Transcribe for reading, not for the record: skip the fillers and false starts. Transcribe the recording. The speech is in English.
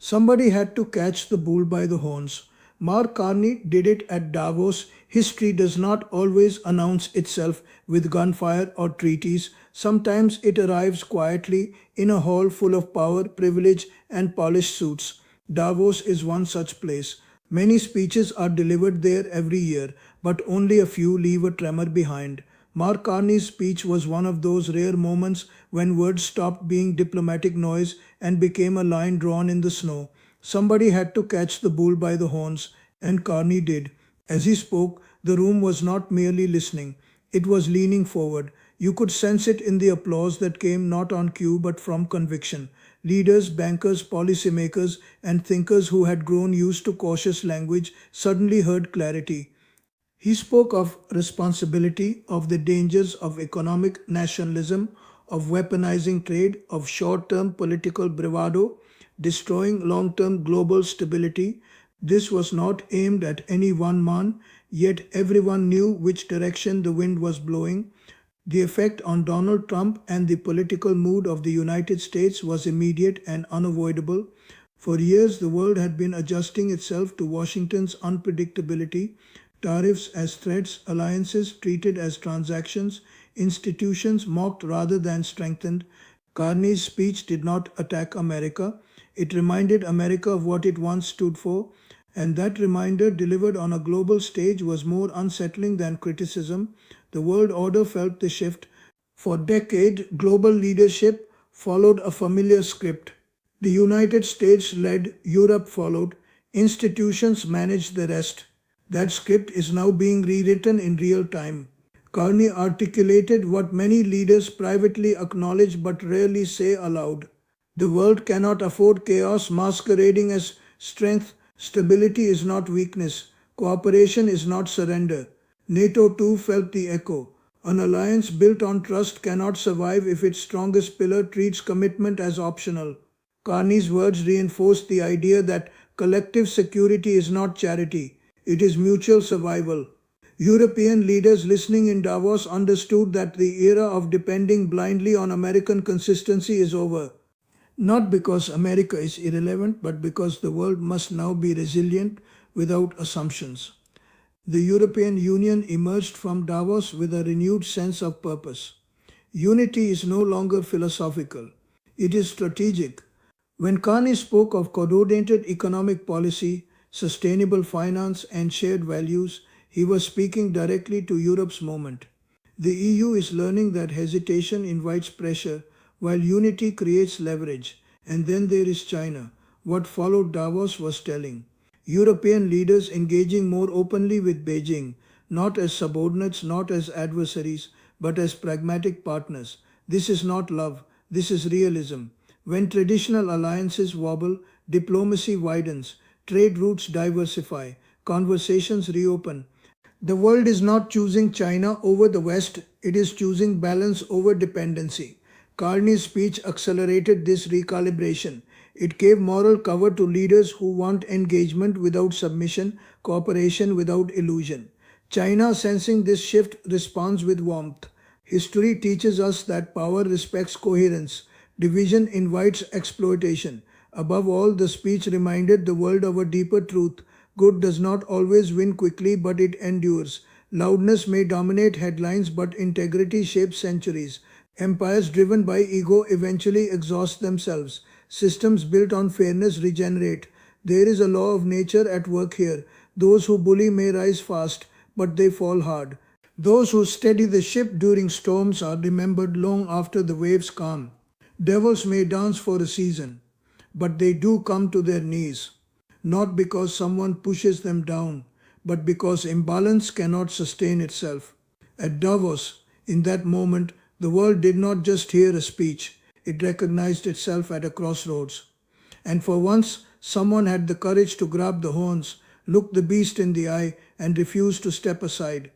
Somebody had to catch the bull by the horns. Mark Carney did it at Davos. History does not always announce itself with gunfire or treaties. Sometimes it arrives quietly in a hall full of power, privilege, and polished suits. Davos is one such place. Many speeches are delivered there every year, but only a few leave a tremor behind. Mark Carney's speech was one of those rare moments when words stopped being diplomatic noise and became a line drawn in the snow. Somebody had to catch the bull by the horns, and Carney did. As he spoke, the room was not merely listening, it was leaning forward. You could sense it in the applause that came not on cue but from conviction. Leaders, bankers, policymakers, and thinkers who had grown used to cautious language suddenly heard clarity. He spoke of responsibility, of the dangers of economic nationalism, of weaponizing trade, of short term political bravado, destroying long term global stability. This was not aimed at any one man, yet everyone knew which direction the wind was blowing. The effect on Donald Trump and the political mood of the United States was immediate and unavoidable. For years, the world had been adjusting itself to Washington's unpredictability, tariffs as threats, alliances treated as transactions, institutions mocked rather than strengthened. Carney's speech did not attack America. It reminded America of what it once stood for, and that reminder, delivered on a global stage, was more unsettling than criticism. The world order felt the shift. For decades, global leadership followed a familiar script. The United States led, Europe followed, institutions managed the rest. That script is now being rewritten in real time. Carney articulated what many leaders privately acknowledge but rarely say aloud. The world cannot afford chaos masquerading as strength. Stability is not weakness. Cooperation is not surrender. NATO too felt the echo. An alliance built on trust cannot survive if its strongest pillar treats commitment as optional. Carney's words reinforced the idea that collective security is not charity, it is mutual survival. European leaders listening in Davos understood that the era of depending blindly on American consistency is over. Not because America is irrelevant, but because the world must now be resilient without assumptions. The European Union emerged from Davos with a renewed sense of purpose. Unity is no longer philosophical, it is strategic. When Carney spoke of coordinated economic policy, sustainable finance, and shared values, he was speaking directly to Europe's moment. The EU is learning that hesitation invites pressure while unity creates leverage. And then there is China. What followed Davos was telling. European leaders engaging more openly with Beijing, not as subordinates, not as adversaries, but as pragmatic partners. This is not love, this is realism. When traditional alliances wobble, diplomacy widens, trade routes diversify, conversations reopen. The world is not choosing China over the West, it is choosing balance over dependency. Carney's speech accelerated this recalibration. It gave moral cover to leaders who want engagement without submission, cooperation without illusion. China, sensing this shift, responds with warmth. History teaches us that power respects coherence. Division invites exploitation. Above all, the speech reminded the world of a deeper truth. Good does not always win quickly, but it endures. Loudness may dominate headlines, but integrity shapes centuries. Empires driven by ego eventually exhaust themselves. Systems built on fairness regenerate. There is a law of nature at work here. Those who bully may rise fast, but they fall hard. Those who steady the ship during storms are remembered long after the waves calm. Devils may dance for a season, but they do come to their knees, not because someone pushes them down, but because imbalance cannot sustain itself. At Davos, in that moment, the world did not just hear a speech, it recognized itself at a crossroads. And for once, someone had the courage to grab the horns, look the beast in the eye, and refuse to step aside.